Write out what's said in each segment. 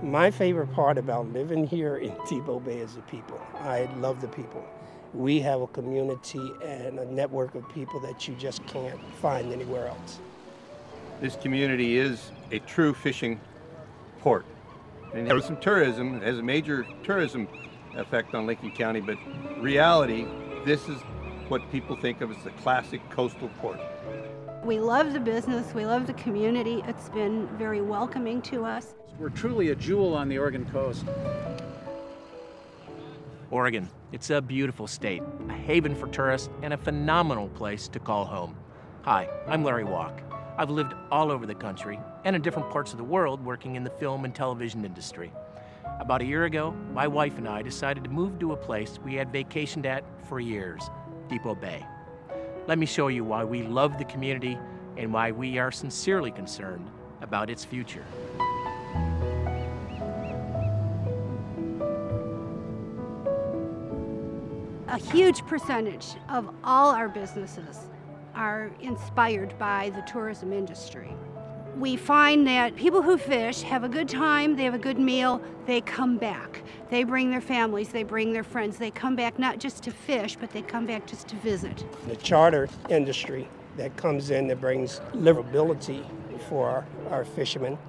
My favorite part about living here in Depoe Bay is the people. I love the people. We have a community and a network of people that you just can't find anywhere else. This community is a true fishing port. And there's some tourism, it has a major tourism effect on Lincoln County, but reality, this is what people think of as the classic coastal port. We love the business, we love the community. It's been very welcoming to us. We're truly a jewel on the Oregon coast. Oregon, it's a beautiful state, a haven for tourists, and a phenomenal place to call home. Hi, I'm Larry Walk. I've lived all over the country and in different parts of the world working in the film and television industry. About a year ago, my wife and I decided to move to a place we had vacationed at for years, Depoe Bay. Let me show you why we love the community and why we are sincerely concerned about its future. A huge percentage of all our businesses are inspired by the tourism industry. We find that people who fish have a good time, they have a good meal, they come back. They bring their families, they bring their friends. They come back not just to fish, but they come back just to visit. The charter industry that comes in that brings livability for our fishermen,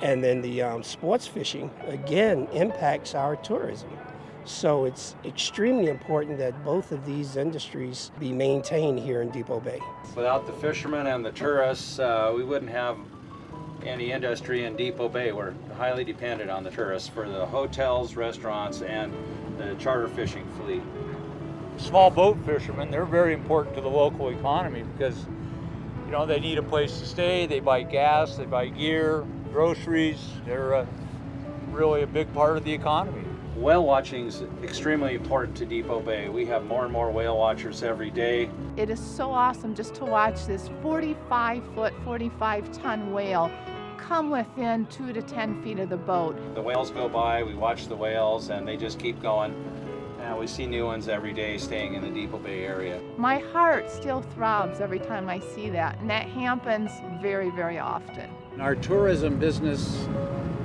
and then the sports fishing, again, impacts our tourism. So it's extremely important that both of these industries be maintained here in Depoe Bay. Without the fishermen and the tourists, we wouldn't have any industry in Depoe Bay. We're highly dependent on the tourists for the hotels, restaurants, and the charter fishing fleet. Small boat fishermen, they're very important to the local economy because, you know, they need a place to stay, they buy gas, they buy gear, groceries. They're really a big part of the economy. Whale watching is extremely important to Depoe Bay. We have more and more whale watchers every day. It is so awesome just to watch this 45-foot, 45-ton whale come within 2 to 10 feet of the boat. The whales go by, we watch the whales, and they just keep going. And we see new ones every day staying in the Depoe Bay area. My heart still throbs every time I see that, and that happens very, very often. Our tourism business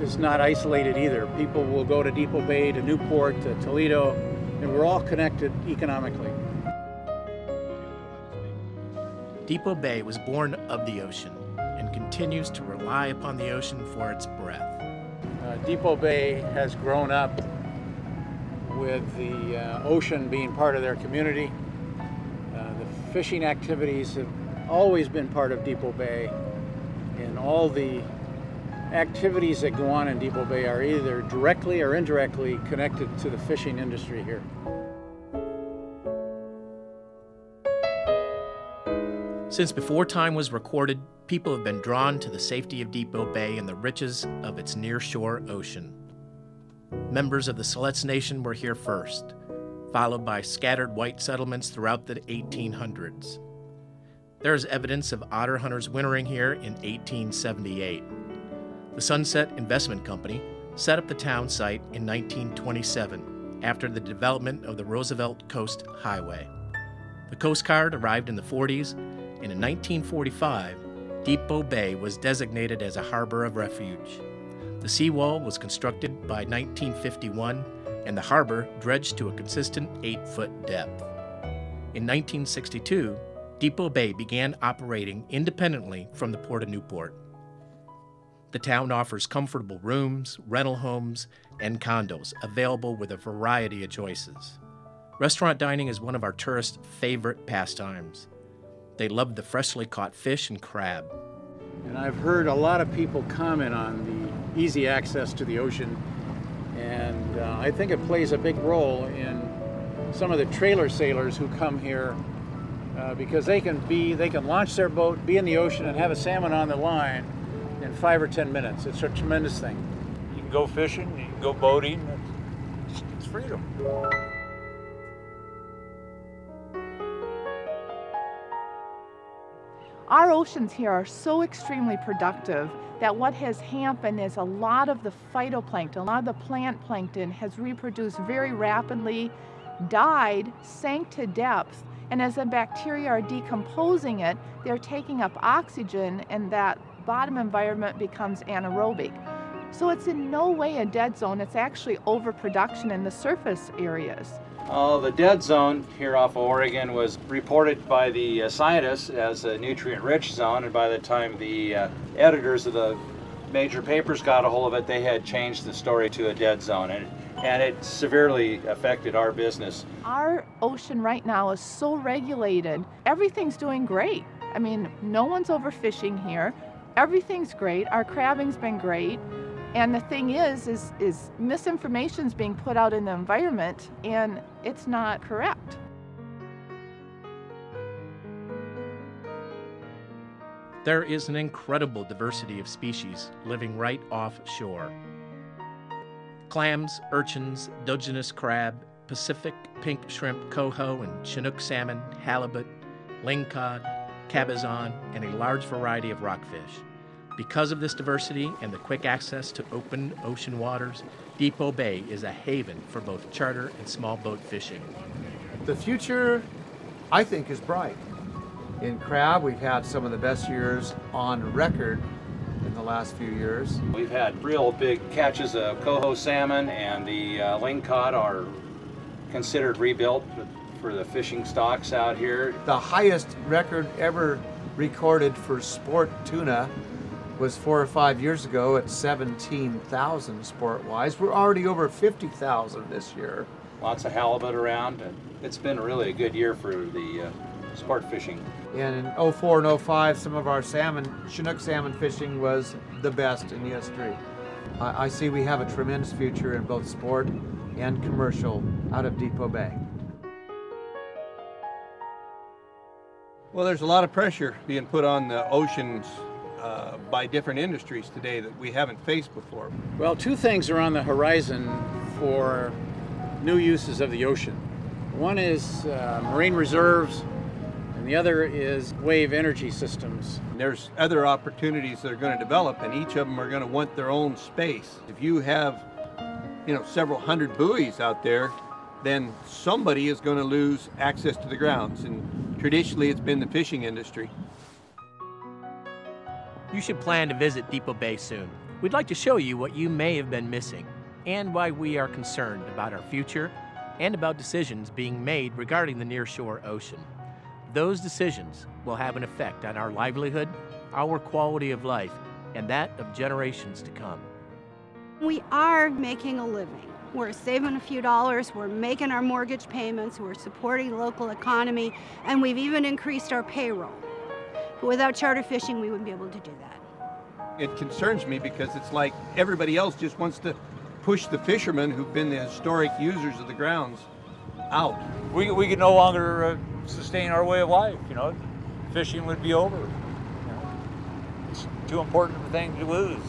is not isolated either. People will go to Depoe Bay, to Newport, to Toledo, and we're all connected economically. Depoe Bay was born of the ocean and continues to rely upon the ocean for its breath. Depoe Bay has grown up with the ocean being part of their community. The fishing activities have always been part of Depoe Bay, and all the activities that go on in Depoe Bay are either directly or indirectly connected to the fishing industry here. Since before time was recorded, people have been drawn to the safety of Depoe Bay and the riches of its nearshore ocean. Members of the Siletz Nation were here first, followed by scattered white settlements throughout the 1800s. There is evidence of otter hunters wintering here in 1878. The Sunset Investment Company set up the town site in 1927 after the development of the Roosevelt Coast Highway. The Coast Guard arrived in the 40s, and in 1945, Depoe Bay was designated as a harbor of refuge. The seawall was constructed by 1951, and the harbor dredged to a consistent 8-foot depth. In 1962, Depoe Bay began operating independently from the Port of Newport. The town offers comfortable rooms, rental homes, and condos available with a variety of choices. Restaurant dining is one of our tourists' favorite pastimes. They love the freshly caught fish and crab. And I've heard a lot of people comment on the easy access to the ocean, and I think it plays a big role in some of the trailer sailors who come here because they can launch their boat, be in the ocean, and have a salmon on the line in 5 or 10 minutes. It's a tremendous thing. You can go fishing, you can go boating, it's freedom. Our oceans here are so extremely productive that what has happened is a lot of the phytoplankton, a lot of the plant plankton has reproduced very rapidly, died, sank to depth, and as the bacteria are decomposing it, they're taking up oxygen and that bottom environment becomes anaerobic. So it's in no way a dead zone, it's actually overproduction in the surface areas. The dead zone here off of Oregon was reported by the scientists as a nutrient-rich zone, and by the time the editors of the major papers got a hold of it, they had changed the story to a dead zone, and it severely affected our business. Our ocean right now is so regulated. Everything's doing great. I mean, no one's overfishing here. Everything's great. Our crabbing's been great. And the thing is misinformation's being put out in the environment, and it's not correct. There is an incredible diversity of species living right offshore. Clams, urchins, Dungeness crab, Pacific pink shrimp, coho and Chinook salmon, halibut, lingcod, cabezon, and a large variety of rockfish. Because of this diversity and the quick access to open ocean waters, Depoe Bay is a haven for both charter and small boat fishing. The future, I think, is bright. In crab, we've had some of the best years on record in the last few years. We've had real big catches of coho salmon, and the lingcod are considered rebuilt for the fishing stocks out here. The highest record ever recorded for sport tuna was 4 or 5 years ago at 17,000 sport-wise. We're already over 50,000 this year. Lots of halibut around, and it's been really a good year for the sport fishing. And in 04 and 05, some of our salmon, Chinook salmon fishing was the best in history. I see we have a tremendous future in both sport and commercial out of Depoe Bay. Well, there's a lot of pressure being put on the oceans by different industries today that we haven't faced before. Well, two things are on the horizon for new uses of the ocean. One is marine reserves, and the other is wave energy systems. There's other opportunities that are going to develop, and each of them are going to want their own space. If you have, several hundred buoys out there, then somebody is going to lose access to the grounds, and traditionally it's been the fishing industry. You should plan to visit Depoe Bay soon. We'd like to show you what you may have been missing and why we are concerned about our future and about decisions being made regarding the nearshore ocean. Those decisions will have an effect on our livelihood, our quality of life, and that of generations to come. We are making a living. We're saving a few dollars, we're making our mortgage payments, we're supporting the local economy, and we've even increased our payroll. But without charter fishing, we wouldn't be able to do that. It concerns me because it's like everybody else just wants to push the fishermen who've been the historic users of the grounds out. We could no longer sustain our way of life, Fishing would be over. It's too important of a thing to lose.